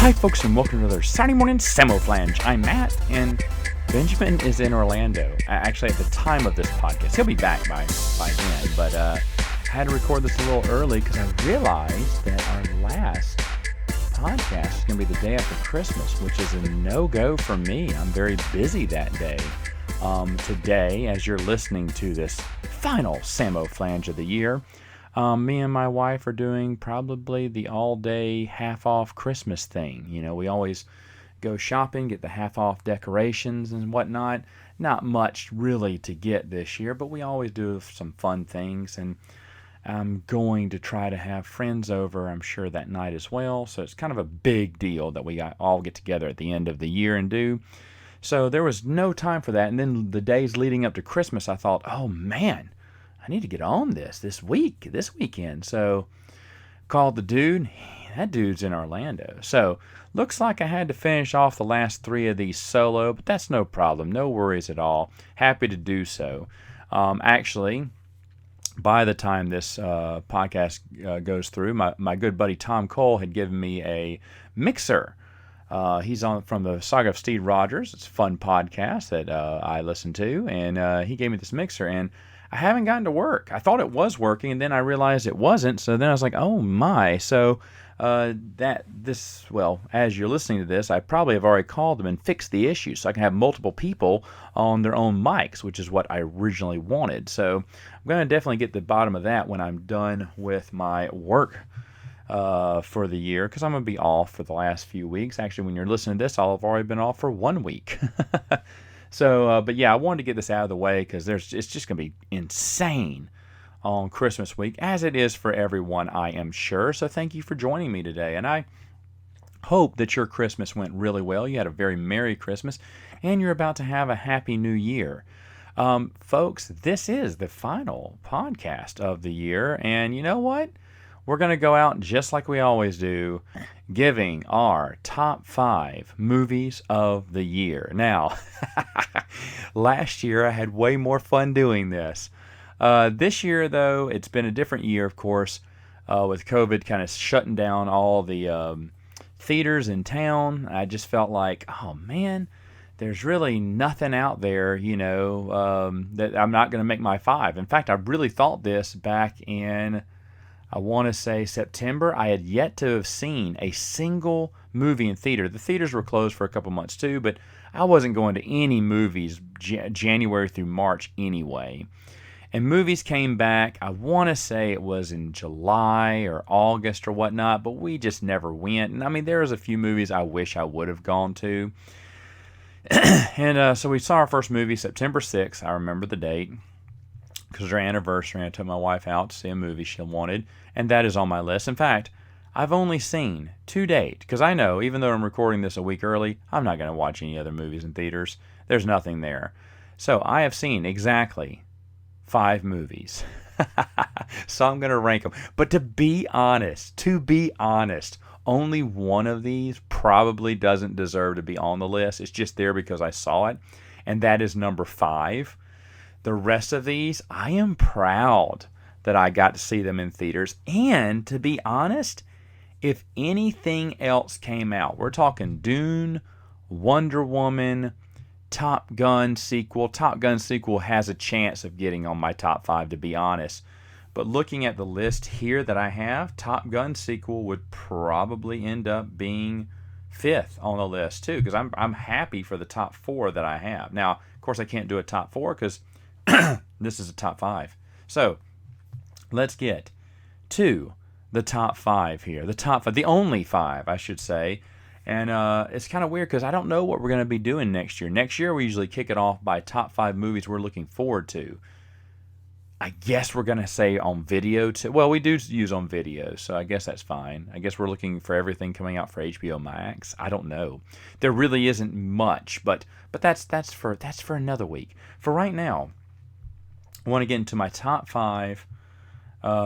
Hi, folks, and welcome to another Saturday morning Samoflange. I'm Matt, and Benjamin is in Orlando. Actually, at the time of this podcast, he'll be back by then. But I had to record this a little early because I realized that our last podcast is going to be the day after Christmas, which is a no-go for me. I'm very busy that day. Today, as you're listening to this final Samoflange of the year, me and my wife are doing probably the all-day half-off Christmas thing. You know, we always go shopping, get the half-off decorations and whatnot. Not much really to get this year, but we always do some fun things. And I'm going to try to have friends over, I'm sure, that night as well. So it's kind of a big deal that we all get together at the end of the year and do. So there was no time for that. And then the days leading up to Christmas, I thought, oh, man, I need to get on this weekend. So called the dude. That dude's in Orlando. So looks like I had to finish off the last 3 of these solo, but that's no problem. No worries at all. Happy to do so. Actually, by the time this podcast goes through, my good buddy Tom Cole had given me a mixer. He's on from the Saga of Steve Rogers. It's a fun podcast that I listen to, and he gave me this mixer, and I haven't gotten to work. I thought it was working, and then I realized it wasn't. So then I was like, "Oh my!" So as you're listening to this, I probably have already called them and fixed the issue, so I can have multiple people on their own mics, which is what I originally wanted. So I'm going to definitely get to the bottom of that when I'm done with my work for the year, because I'm going to be off for the last few weeks. Actually, when you're listening to this, I'll have already been off for 1 week. So, but yeah, I wanted to get this out of the way because it's just going to be insane on Christmas week, as it is for everyone, I am sure. So thank you for joining me today. And I hope that your Christmas went really well. You had a very Merry Christmas, and you're about to have a Happy New Year. Folks, this is the final podcast of the year. And you know what? We're going to go out just like we always do, giving our top 5 movies of the year. Now, last year I had way more fun doing this. This year, though, it's been a different year, of course, with COVID kind of shutting down all the theaters in town. I just felt like, oh man, there's really nothing out there, that I'm not going to make my 5. In fact, I really thought this back in, I want to say September. I had yet to have seen a single movie in theater. The theaters were closed for a couple months too, but I wasn't going to any movies January through March anyway. And movies came back, I want to say it was in July or August or whatnot, but we just never went. And I mean, there was a few movies I wish I would have gone to. And so we saw our first movie September 6th. I remember the date, because it was our anniversary, and I took my wife out to see a movie she wanted, and that is on my list. In fact, I've only seen to date, because I know, even though I'm recording this a week early, I'm not going to watch any other movies in theaters. There's nothing there. So I have seen exactly 5 movies. So I'm going to rank them. But to be honest, only one of these probably doesn't deserve to be on the list. It's just there because I saw it, and that is number 5. The rest of these, I am proud that I got to see them in theaters. And to be honest, if anything else came out, we're talking Dune, Wonder Woman, Top Gun sequel. Top Gun sequel has a chance of getting on my top 5, to be honest. But looking at the list here that I have, Top Gun sequel would probably end up being 5th on the list too, because I'm happy for the top 4 that I have. Now, of course, I can't do a top 4 because this is a top 5. So let's get to the top 5 here. The top 5, the only 5, I should say. And it's kind of weird because I don't know what we're going to be doing next year. Next year, we usually kick it off by top 5 movies we're looking forward to. I guess we're going to say on video too. Well, we do use on video, so I guess that's fine. I guess we're looking for everything coming out for HBO Max. I don't know. There really isn't much, but that's for another week. For right now, I want to get into my top 5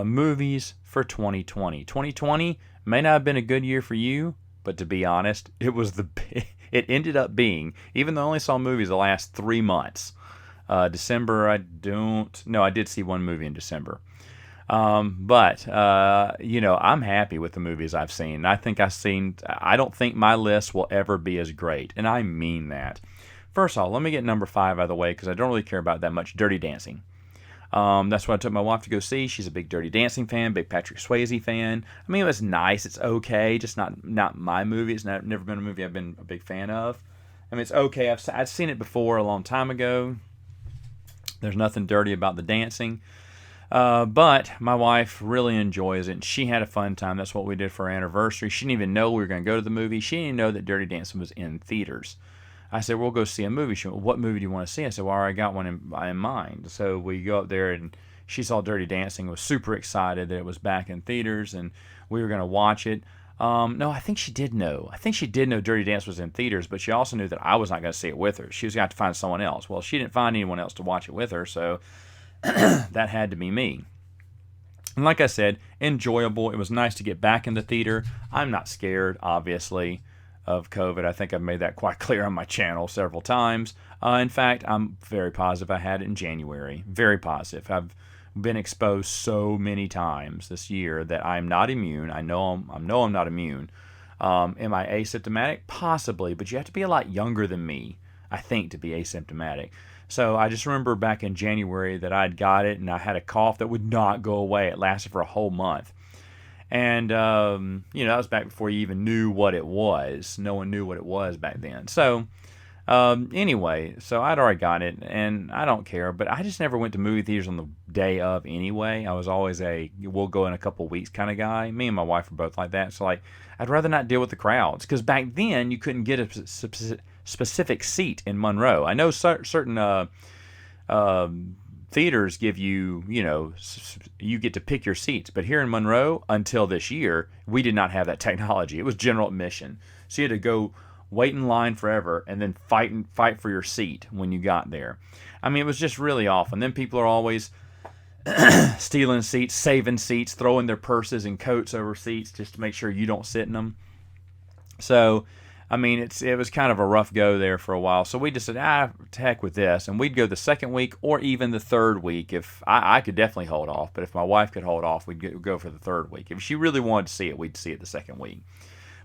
movies for 2020. 2020 may not have been a good year for you, but to be honest, it ended up being, even though I only saw movies the last 3 months. December, I did see one movie in December. But I'm happy with the movies I've seen. I don't think my list will ever be as great, and I mean that. First of all, let me get number 5 out of the way because I don't really care about that much. Dirty Dancing. That's what I took my wife to go see. She's a big Dirty Dancing fan, big Patrick Swayze fan. I mean, it was nice. It's okay, just not my movie. It's never been a movie I've been a big fan of. I mean, it's okay. I've seen it before a long time ago. There's nothing dirty about the dancing. But my wife really enjoys it, and she had a fun time. That's what we did for our anniversary. She didn't even know we were going to go to the movie. She didn't even know that Dirty Dancing was in theaters. I said, we'll go see a movie. She went, what movie do you want to see? I said, well, I already got one in mind. So we go up there, and she saw Dirty Dancing, was super excited that it was back in theaters, and we were going to watch it. No, I think she did know. I think she did know Dirty Dance was in theaters, but she also knew that I was not going to see it with her. She was going to have to find someone else. Well, she didn't find anyone else to watch it with her, so that had to be me. And like I said, enjoyable. It was nice to get back in the theater. I'm not scared, obviously, of COVID. I think I've made that quite clear on my channel several times. In fact, I'm very positive I had it in January. Very positive. I've been exposed so many times this year that I'm not immune. I know I'm not immune. Am I asymptomatic? Possibly, but you have to be a lot younger than me, I think, to be asymptomatic. So I just remember back in January that I'd got it, and I had a cough that would not go away. It lasted for a whole month. And, that was back before you even knew what it was. No one knew what it was back then. So, anyway, so I'd already got it, and I don't care. But I just never went to movie theaters on the day of anyway. I was always we'll go in a couple of weeks kind of guy. Me and my wife were both like that. So, I'd rather not deal with the crowds. Because back then, you couldn't get a specific seat in Monroe. I know certain theaters give you, you get to pick your seats. But here in Monroe, until this year, we did not have that technology. It was general admission. So you had to go wait in line forever and then fight for your seat when you got there. I mean, it was just really awful. And then people are always stealing seats, saving seats, throwing their purses and coats over seats just to make sure you don't sit in them. So, I mean, it was kind of a rough go there for a while. So we just said, to heck with this. And we'd go the second week or even the third week. If I could definitely hold off, but if my wife could hold off, we'd go for the third week. If she really wanted to see it, we'd see it the second week.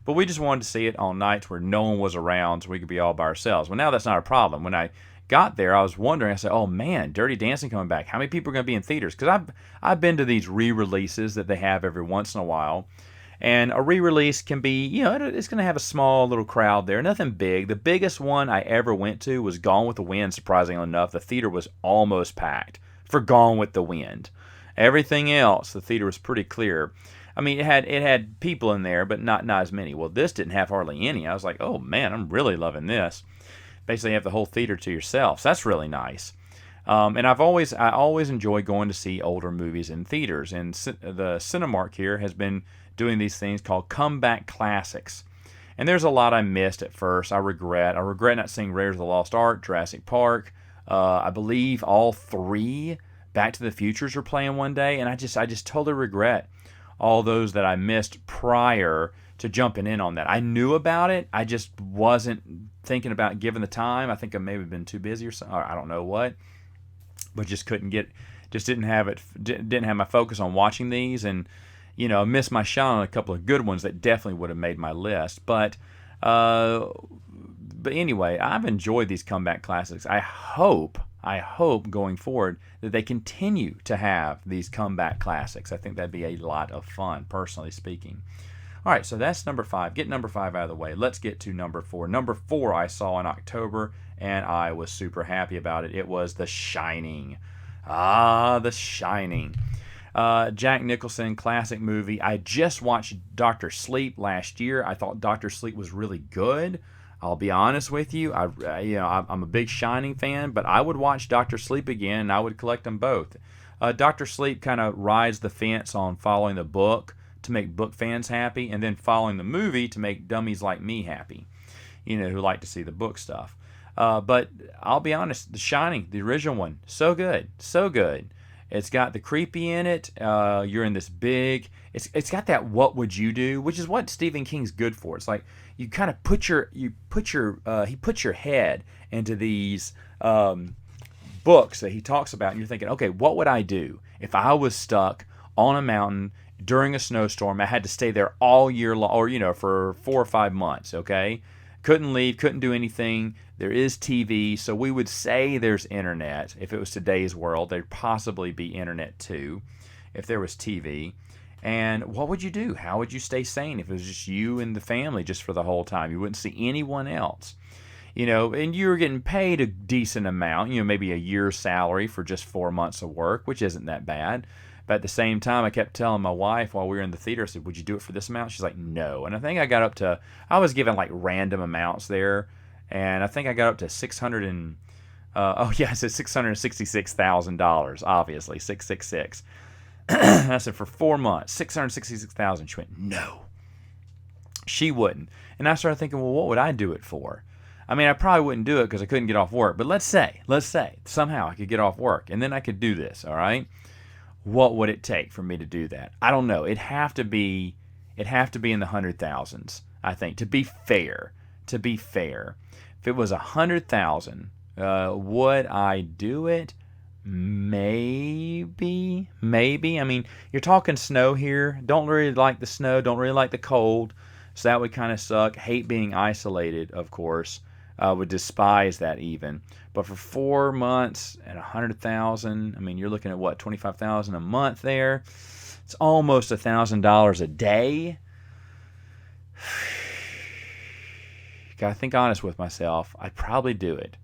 But we just wanted to see it on nights where no one was around so we could be all by ourselves. Well, now that's not a problem. When I got there, I was wondering, I said, oh man, Dirty Dancing coming back. How many people are going to be in theaters? Because I've been to these re-releases that they have every once in a while. And a re-release can be, it's going to have a small little crowd there. Nothing big. The biggest one I ever went to was Gone with the Wind, surprisingly enough. The theater was almost packed for Gone with the Wind. Everything else, the theater was pretty clear. I mean, it had people in there, but not as many. Well, this didn't have hardly any. I was like, oh, man, I'm really loving this. Basically, you have the whole theater to yourself. So that's really nice. And I always enjoy going to see older movies in theaters. And the Cinemark here has been doing these things called comeback classics. And there's a lot I missed at first. I regret not seeing Raiders of the Lost Ark, Jurassic Park. I believe all 3 Back to the Futures are playing one day, and I just totally regret all those that I missed prior to jumping in on that. I knew about it. I just wasn't thinking about giving the time. I think I maybe been too busy or something. Or I don't know what, but just didn't have my focus on watching these, and I missed my shot on a couple of good ones that definitely would have made my list. But anyway, I've enjoyed these comeback classics. I hope going forward that they continue to have these comeback classics. I think that'd be a lot of fun, personally speaking. All right, so that's number 5. Get number 5 out of the way. Let's get to number 4. Number 4 I saw in October, and I was super happy about it. It was The Shining. The Shining. Jack Nicholson, classic movie. I just watched Dr. Sleep last year. I thought Dr. Sleep was really good. I'll be honest with you. I'm a big Shining fan, but I would watch Dr. Sleep again, and I would collect them both. Dr. Sleep kind of rides the fence on following the book to make book fans happy, and then following the movie to make dummies like me happy, who like to see the book stuff. But I'll be honest, The Shining, the original one, so good, so good. It's got the creepy in it. You're in this big. It's got that what would you do, which is what Stephen King's good for. It's like you kind of he puts your head into these books that he talks about, and you're thinking, okay, what would I do if I was stuck on a mountain during a snowstorm. I had to stay there all year long, or for 4 or 5 months. Okay, couldn't leave, couldn't do anything. There is TV, so we would say there's internet. If it was today's world, there'd possibly be internet too, if there was TV. And what would you do? How would you stay sane if it was just you and the family just for the whole time? You wouldn't see anyone else. And you were getting paid a decent amount, maybe a year's salary for just 4 months of work, which isn't that bad. But at the same time, I kept telling my wife while we were in the theater, I said, would you do it for this amount? She's like, no. And I think I was given like random amounts there. And I think I got up to I said $666,000, obviously, 666. I said, for 4 months, $666,000. She went, no. She wouldn't. And I started thinking, well, what would I do it for? I mean, I probably wouldn't do it because I couldn't get off work. But let's say, somehow I could get off work, and then I could do this, all right? What would it take for me to do that? I don't know. It'd have to be in the 100,000s, I think, to be fair. If it was 100,000, would I do it? Maybe. I mean, you're talking snow here. Don't really like the snow. Don't really like the cold. So that would kind of suck. Hate being isolated, of course. Would despise that even. But for 4 months at 100,000, I mean, you're looking at what, 25,000 a month there. It's almost $1,000 a day. Gotta think honest with myself. I'd probably do it.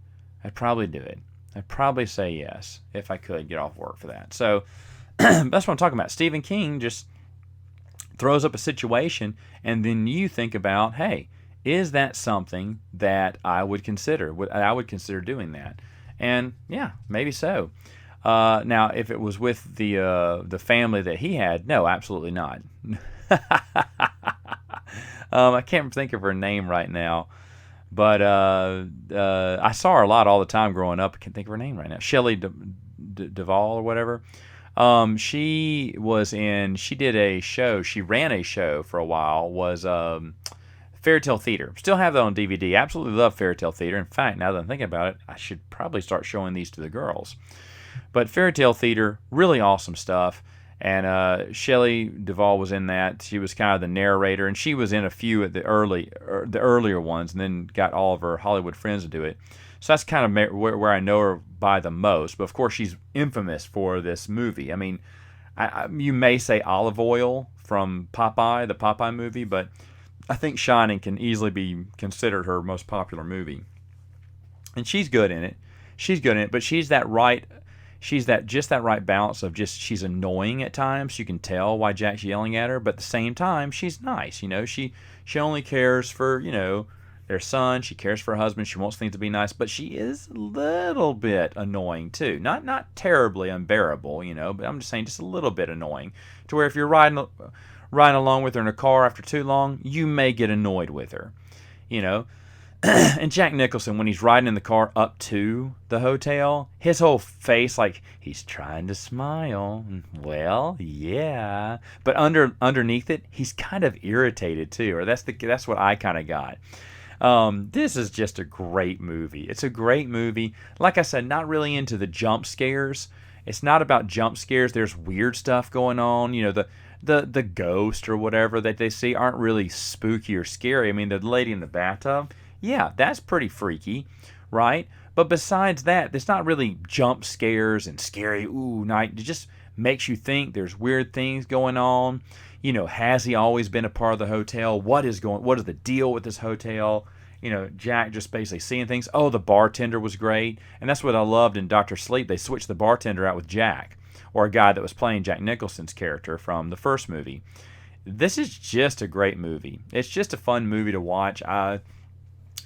I'd probably say yes if I could get off work for that. So that's what I'm talking about. Stephen King just throws up a situation, and then you think about, hey, is that something that I would consider? I would consider doing that. And yeah, maybe so. Now, if it was with the family that he had, no, absolutely not. I can't think of her name right now. But I saw her a lot all the time growing up. I can't think of her name right now. Shelley Duvall or whatever. She did a show. She ran a show for a while. Was Fairy Tale Theater. Still have that on DVD. Absolutely love Fairy Tale Theater. In fact, now that I'm thinking about it, I should probably start showing these to the girls. But Fairy Tale Theater, really awesome stuff. And Shelley Duvall was in that. She was kind of the narrator, and she was in a few of the earlier ones, and then got all of her Hollywood friends to do it. So that's kind of where I know her by the most. But of course, she's infamous for this movie. I mean, you may say Olive Oil from Popeye, the Popeye movie, but I think Shining can easily be considered her most popular movie. And she's good in it. But she's that right balance of just, she's annoying at times. You can tell why Jack's yelling at her, but at the same time, she's nice. She only cares for, their son. She cares for her husband. She wants things to be nice, but she is a little bit annoying too. Not terribly unbearable, but I'm just saying just a little bit annoying, to where if you're riding along with her in a car after too long, you may get annoyed with her, And Jack Nicholson, when he's riding in the car up to the hotel, his whole face, like he's trying to smile. Well, yeah, but underneath it, he's kind of irritated too. Or that's what I kind of got. This is just a great movie. It's a great movie. Like I said, not really into the jump scares. It's not about jump scares. There's weird stuff going on. The ghost or whatever that they see aren't really spooky or scary. I mean, the lady in the bathtub, yeah, that's pretty freaky, right? But besides that, it's not really jump scares and scary, night. It just makes you think there's weird things going on. Has he always been a part of the hotel? What is the deal with this hotel? Jack just basically seeing things. Oh, the bartender was great. And that's what I loved in Dr. Sleep. They switched the bartender out with Jack, or a guy that was playing Jack Nicholson's character from the first movie. This is just a great movie. It's just a fun movie to watch.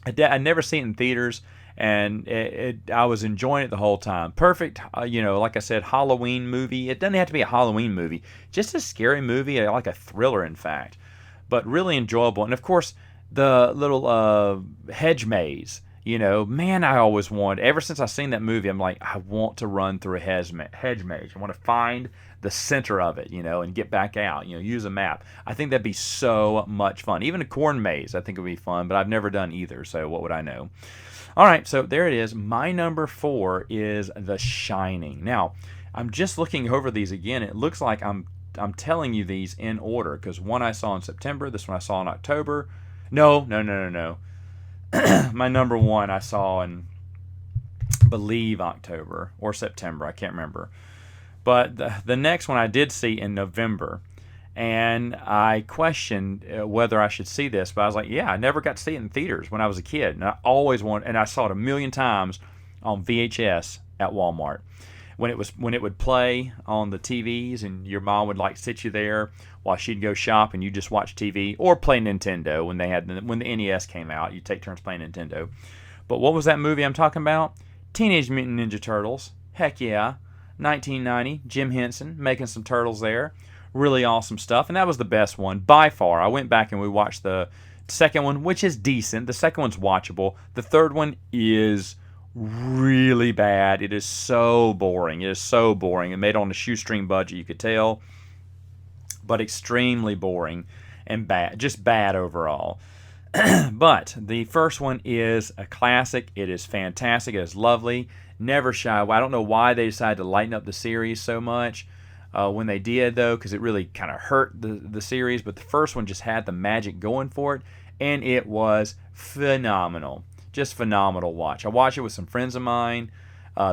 I'd never seen it in theaters, and I was enjoying it the whole time. Perfect, like I said, Halloween movie. It doesn't have to be a Halloween movie. Just a scary movie, like a thriller, in fact. But really enjoyable. And, of course, the little hedge maze. Man, I always wanted, ever since I seen that movie, I'm like, I want to run through a hedge maze. I want to find the center of it, and get back out, use a map. I think that'd be so much fun. Even a corn maze, I think would be fun, but I've never done either, so what would I know? All right, so there it is. My number 4 is The Shining. Now, I'm just looking over these again. It looks like I'm I'm telling you these in order because one I saw in September, this one I saw in October. No, no, no, no, no. My number one I saw in, believe, October or September. I can't remember. But the next one I did see in November. And I questioned whether I should see this, but I was like, yeah, I never got to see it in theaters when I was a kid. And I always wanted, and I saw it a million times on VHS at Walmart. When it would play on the TVs, and your mom would like sit you there while she'd go shop, and you just watch TV or play Nintendo. When the NES came out, you take turns playing Nintendo. But what was that movie I'm talking about? Teenage Mutant Ninja Turtles. Heck yeah, 1990. Jim Henson making some turtles there. Really awesome stuff, and that was the best one by far. I went back and we watched the second one, which is decent. The second one's watchable. The third one is really bad. It is so boring. It is so boring. It made on a shoestring budget, you could tell, but extremely boring and bad. Just bad overall. But the first one is a classic. It is fantastic. It is lovely. Never shy away. I don't know why they decided to lighten up the series so much when they did, though, because it really kind of hurt the series. But the first one just had the magic going for it, and it was phenomenal. Just phenomenal watch. I watched it with some friends of mine.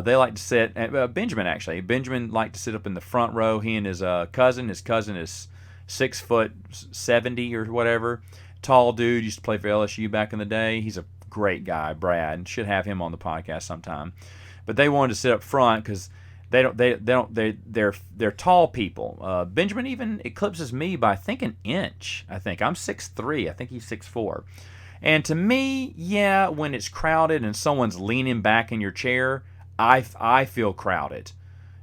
They like to sit, Benjamin actually. Benjamin liked to sit up in the front row. He and his cousin. His cousin is 6'70" or whatever. Tall dude, used to play for LSU back in the day. He's a great guy, Brad. Should have him on the podcast sometime. But they wanted to sit up front because they're tall people. Benjamin even eclipses me by I think an inch. I'm 6'3". I think he's 6'4". And to me, yeah, when it's crowded and someone's leaning back in your chair, I feel crowded.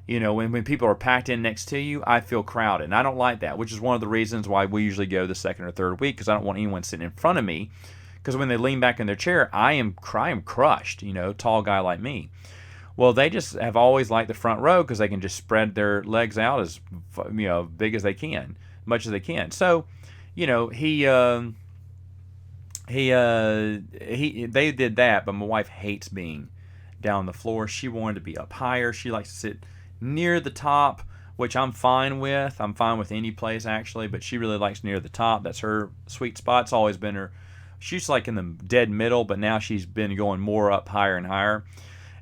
You know, when people are packed in next to you, I feel crowded. And I don't like that, which is one of the reasons why we usually go the second or third week, because I don't want anyone sitting in front of me. Because when they lean back in their chair, I am crushed, tall guy like me. Well, they just have always liked the front row because they can just spread their legs out as big as they can, much as they can. So, they did that, but my wife hates being down the floor. She wanted to be up higher. She likes to sit near the top, which I'm fine with. I'm fine with any place actually, but she really likes near the top. That's her sweet spot. It's always been her. She's like in the dead middle, but now she's been going more up higher and higher.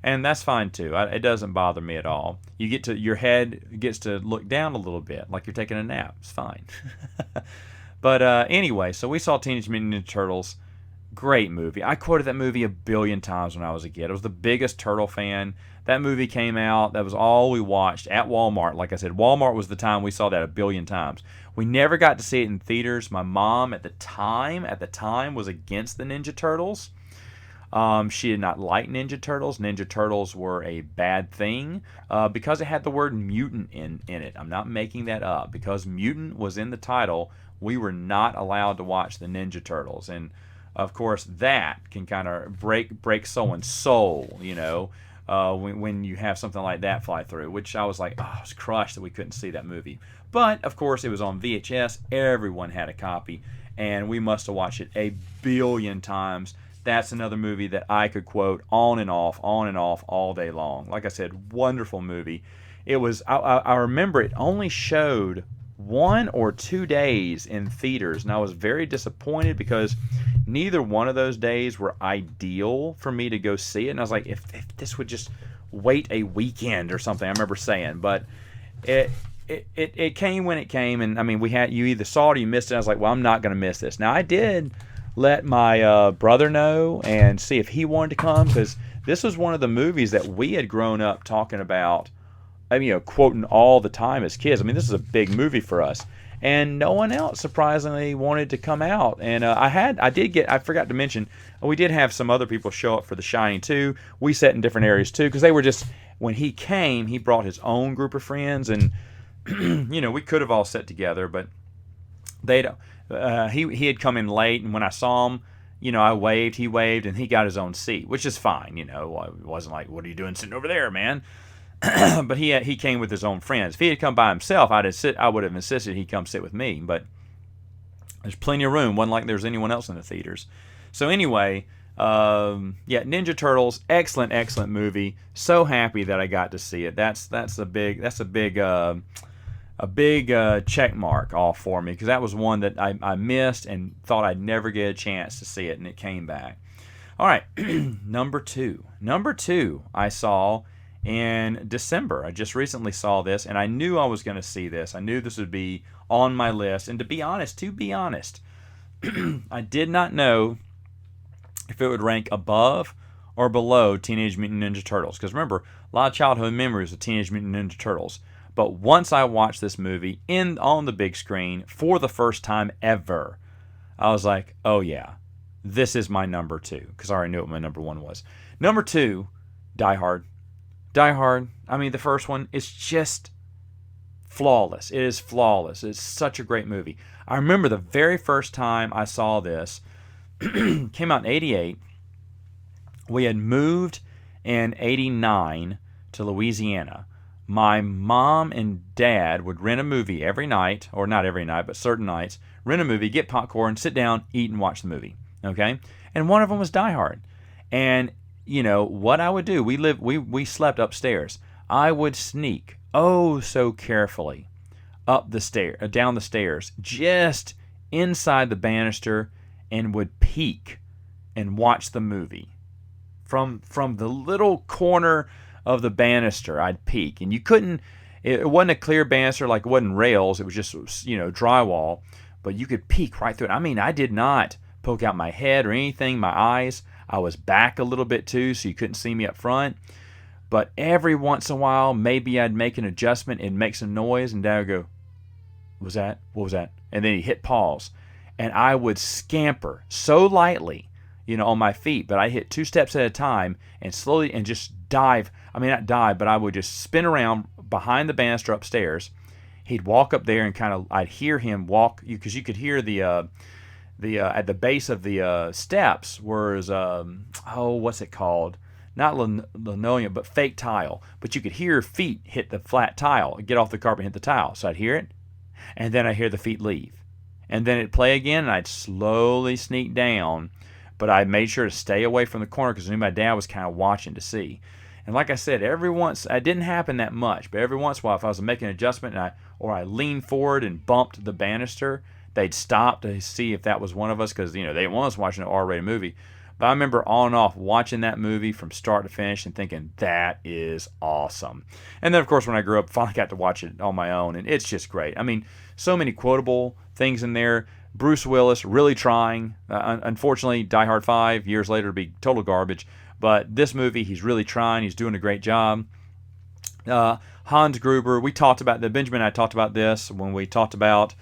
And that's fine too. It doesn't bother me at all. Your head gets to look down a little bit, like you're taking a nap. It's fine. But anyway, so we saw Teenage Mutant Ninja Turtles. Great movie. I quoted that movie a billion times when I was a kid. I was the biggest Turtle fan. That movie came out. That was all we watched at Walmart. Like I said, Walmart was the time we saw that a billion times. We never got to see it in theaters. My mom at the time was against the Ninja Turtles. She did not like Ninja Turtles. Ninja Turtles were a bad thing because it had the word mutant in it. I'm not making that up. Because mutant was in the title, we were not allowed to watch the Ninja Turtles. And, of course, that can kind of break someone's soul, when you have something like that fly through, which I was like, I was crushed that we couldn't see that movie. But, of course, it was on VHS. Everyone had a copy, and we must have watched it a billion times. That's another movie that I could quote on and off all day long. Like I said, wonderful movie. It was. I remember it only showed 1 or 2 days in theaters, and I was very disappointed because neither one of those days were ideal for me to go see it. And I was like, if this would just wait a weekend or something. I remember saying, but it came when it came, and I mean, you either saw it or you missed it. I was like, well, I'm not going to miss this. Now I did let my brother know and see if he wanted to come, because this was one of the movies that we had grown up talking about, quoting all the time as kids. I mean, this is a big movie for us, and no one else surprisingly wanted to come out. And I forgot to mention, we did have some other people show up for The Shining too. We sat in different areas too, because they were just, when he came, he brought his own group of friends, and we could have all sat together, but they don't. He had come in late, and when I saw him, I waved, he waved, and he got his own seat, which is fine. It wasn't like, what are you doing sitting over there, man? But he came with his own friends. If he had come by himself, I would have insisted he come sit with me. But there's plenty of room. Wasn't like there's anyone else in the theaters. So anyway, Ninja Turtles, excellent movie. So happy that I got to see it. That's a big a big check mark off for me, because that was one that I missed and thought I'd never get a chance to see it, and it came back. All right, number two. Number two I saw in December. I just recently saw this, and I knew I was going to see this. I knew this would be on my list. And to be honest, I did not know if it would rank above or below Teenage Mutant Ninja Turtles. Because remember, a lot of childhood memories of Teenage Mutant Ninja Turtles. But once I watched this movie on the big screen for the first time ever, I was like, oh yeah, this is my number two. Because I already knew what my number one was. Number two, Die Hard. Die Hard, I mean, the first one is just flawless. It is flawless. It's such a great movie. I remember the very first time I saw this, came out in 88. We had moved in 89 to Louisiana. My mom and dad would rent a movie every night, or not every night, but certain nights, rent a movie, get popcorn, sit down, eat, and watch the movie. Okay? And one of them was Die Hard. And you know what I would do? We slept upstairs. I would sneak, oh so carefully, down the stairs, just inside the banister, and would peek and watch the movie from the little corner of the banister. I'd peek, and you couldn't. It wasn't a clear banister, like it wasn't rails. It was just drywall, but you could peek right through it. I mean, I did not poke out my head or anything. My eyes. I was back a little bit too, so you couldn't see me up front. But every once in a while, maybe I'd make an adjustment and make some noise, and Dad would go, "What was that? What was that?" And then he'd hit pause. And I would scamper so lightly, on my feet, but I hit 2 steps at a time and slowly and just dive. I mean, not dive, but I would just spin around behind the banister upstairs. He'd walk up there and I'd hear him walk, because you could hear the at the base of the steps was what's it called? Not linoleum, but fake tile. But you could hear feet hit the flat tile, get off the carpet, and hit the tile. So I'd hear it, and then I'd hear the feet leave, and then it'd play again, and I'd slowly sneak down. But I made sure to stay away from the corner because I knew my dad was kind of watching to see. And like I said, it didn't happen that much, but every once in a while, if I was making an adjustment or I leaned forward and bumped the banister, they'd stop to see if that was one of us, because they didn't want us watching an R-rated movie. But I remember on and off watching that movie from start to finish and thinking, that is awesome. And then, of course, when I grew up, finally got to watch it on my own, and it's just great. I mean, so many quotable things in there. Bruce Willis really trying. Unfortunately, Die Hard 5, years later, to be total garbage. But this movie, he's really trying. He's doing a great job. Hans Gruber, Benjamin and I talked about this when we talked about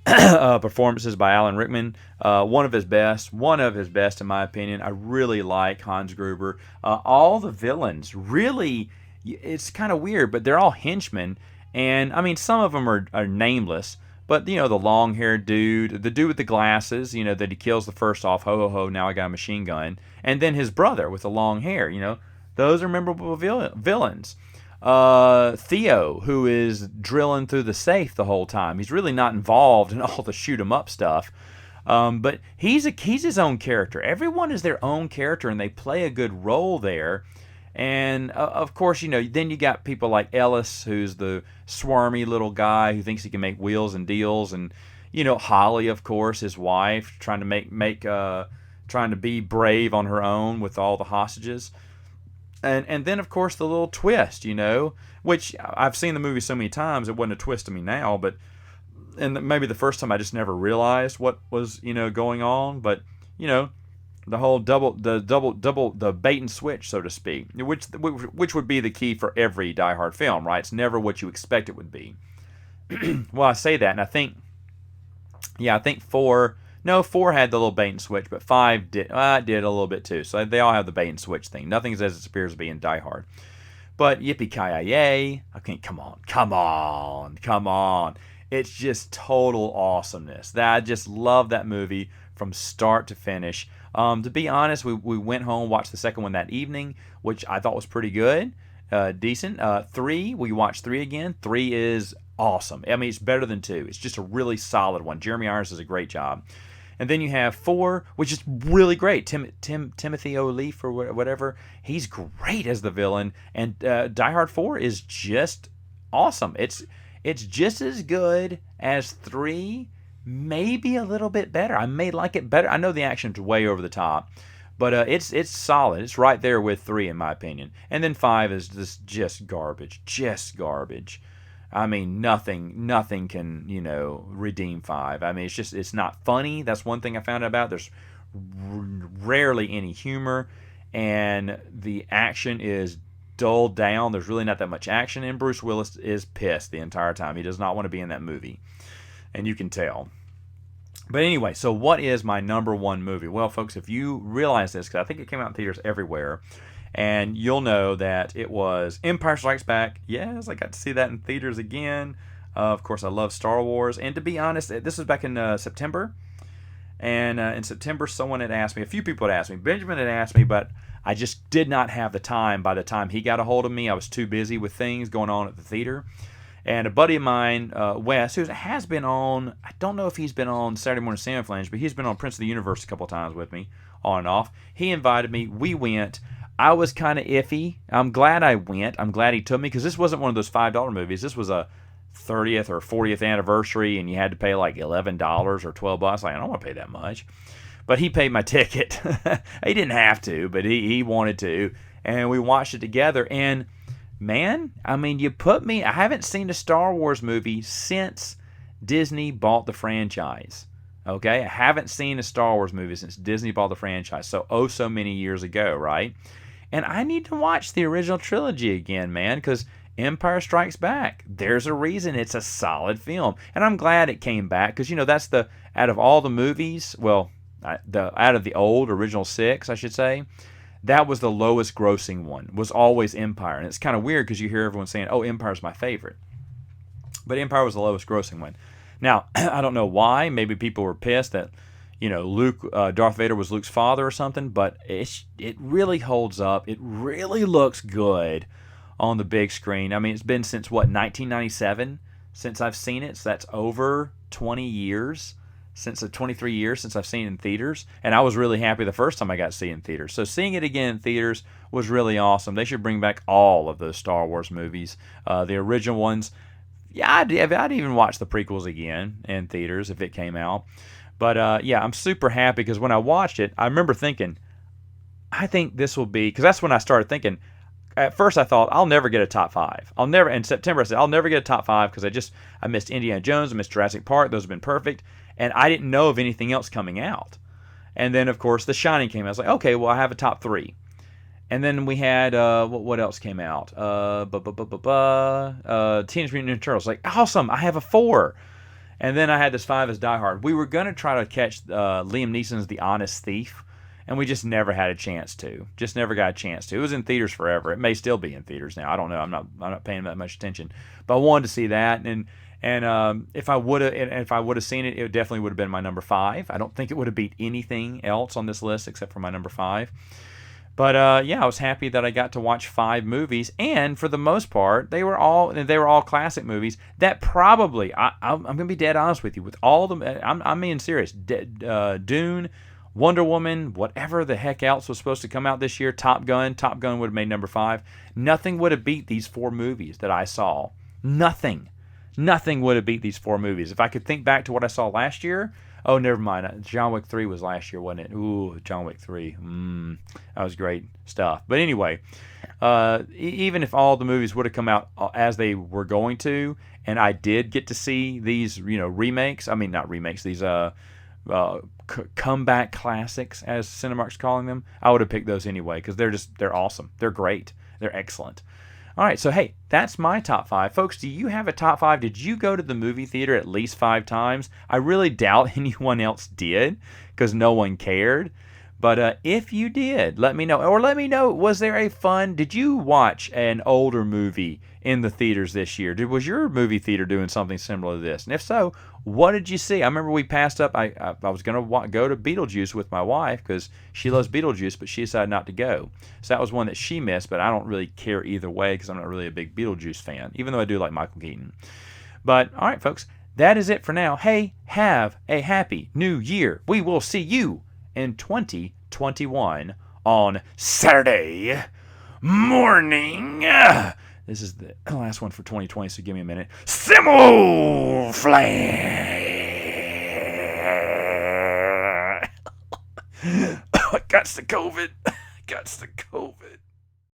performances by Alan Rickman. One of his best in my opinion. I really like Hans Gruber. All the villains, really, it's kind of weird, but they're all henchmen. And I mean, some of them are nameless, but the long-haired dude, the dude with the glasses, that he kills the first off, ho ho ho, now I got a machine gun, and then his brother with the long hair, those are memorable villains. Theo, who is drilling through the safe the whole time. He's really not involved in all the shoot 'em up stuff, but he's his own character. Everyone is their own character, and they play a good role there. And of course, then you got people like Ellis, who's the swarmy little guy who thinks he can make wheels and deals, and Holly, of course, his wife, trying to trying to be brave on her own with all the hostages. And then, of course, the little twist, which I've seen the movie so many times, it wasn't a twist to me now, and maybe the first time I just never realized what was, going on, but, the whole the bait and switch, so to speak, which would be the key for every Die Hard film, right? It's never what you expect it would be. Well, I say that, and I think 4 had the little bait and switch, but 5 did a little bit too. So they all have the bait and switch thing. Nothing's as it appears to be in Die Hard. But yippee-ki-yay. Okay, come on. It's just total awesomeness. I just love that movie from start to finish. To be honest, we went home, watched the second one that evening, which I thought was pretty good, decent. 3, we watched 3 again. 3 is awesome. I mean, it's better than 2. It's just a really solid one. Jeremy Irons does a great job. And then you have 4, which is really great. Timothy O'Leaf or whatever. He's great as the villain. And Die Hard 4 is just awesome. It's It's just as good as 3, maybe a little bit better. I may like it better. I know the action's way over the top, but it's solid. It's right there with 3 in my opinion. And then 5 is just garbage, just garbage. I mean, nothing can, redeem 5. I mean, it's not funny. That's one thing I found out about. There's rarely any humor, and the action is dulled down. There's really not that much action, and Bruce Willis is pissed the entire time. He does not want to be in that movie, and you can tell. But anyway, so what is my number 1 movie? Well, folks, if you realize this, because I think it came out in theaters everywhere, and you'll know that it was Empire Strikes Back. Yes, I got to see that in theaters again. Of course, I love Star Wars. And to be honest, this was back in September. And in September, someone had asked me, a few people had asked me, Benjamin had asked me, but I just did not have the time. By the time he got a hold of me, I was too busy with things going on at the theater. And a buddy of mine, Wes, who has been on, I don't know if he's been on Saturday Morning Samoflange, but he's been on Prince of the Universe a couple of times with me, on and off. He invited me. We went. I was kind of iffy. I'm glad I went. I'm glad he took me, because this wasn't one of those $5 movies. This was a 30th or 40th anniversary, and you had to pay like $11 or $12. Like, I don't want to pay that much. But he paid my ticket. He didn't have to, but he wanted to. And we watched it together. And, man, I mean, I haven't seen a Star Wars movie since Disney bought the franchise. Okay? I haven't seen a Star Wars movie since Disney bought the franchise. So many years ago, right? And I need to watch the original trilogy again, man, because Empire Strikes Back, there's a reason it's a solid film. And I'm glad it came back, because, that's out of all the movies, well, out of the old original 6, I should say, that was the lowest grossing one, was always Empire. And it's kind of weird, because you hear everyone saying, oh, Empire's my favorite. But Empire was the lowest grossing one. Now, I don't know why. Maybe people were pissed that, Darth Vader was Luke's father or something, but it really holds up. It really looks good on the big screen. I mean, it's been since, 1997 since I've seen it, so that's over 20 years, 23 years since I've seen it in theaters, and I was really happy the first time I got to see it in theaters. So seeing it again in theaters was really awesome. They should bring back all of those Star Wars movies, the original ones. Yeah, I'd even watch the prequels again in theaters if it came out. But, I'm super happy, because when I watched it, I remember thinking, I think this will be, because that's when I started thinking. At first I thought, I'll never get a top 5. In September I said, I'll never get a top 5, because I missed Indiana Jones, I missed Jurassic Park, those have been perfect, and I didn't know of anything else coming out. And then, of course, The Shining came out. I was like, okay, well, I have a top 3. And then we had, what else came out? Teenage Mutant Ninja Turtles. Like, awesome, I have a 4. And then I had this 5 as Die Hard. We were going to try to catch Liam Neeson's The Honest Thief, and we just never had a chance to. Just never got a chance to. It was in theaters forever. It may still be in theaters now. I don't know. I'm not paying that much attention. But I wanted to see that, and if I would have seen it, it definitely would have been my number 5. I don't think it would have beat anything else on this list except for my number 5. But I was happy that I got to watch 5 movies, and for the most part, they were all classic movies that probably, I'm going to be dead honest with you, with all of them, I'm being serious. Dune, Wonder Woman, whatever the heck else was supposed to come out this year, Top Gun would have made number 5. Nothing would have beat these 4 movies that I saw. Nothing would have beat these 4 movies. If I could think back to what I saw last year. Oh, never mind. John Wick 3 was last year, wasn't it? Ooh, John Wick 3. That was great stuff. But anyway, even if all the movies would have come out as they were going to, and I did get to see these, remakes. I mean, not remakes. These comeback classics, as Cinemark's calling them. I would have picked those anyway, because they're awesome. They're great. They're excellent. All right, so hey, that's my top 5. Folks, do you have a top 5? Did you go to the movie theater at least 5 times? I really doubt anyone else did, because no one cared. But if you did, let me know. Or let me know, did you watch an older movie in the theaters this year? Was your movie theater doing something similar to this? And if so, what did you see? I remember we passed up, I was going to go to Beetlejuice with my wife, because she loves Beetlejuice, but she decided not to go. So that was one that she missed, but I don't really care either way, because I'm not really a big Beetlejuice fan, even though I do like Michael Keaton. But, all right, folks, that is it for now. Hey, have a happy new year. We will see you in 2021 on Saturday morning. This is the last one for 2020, so give me a minute. Samoflange! I got the COVID.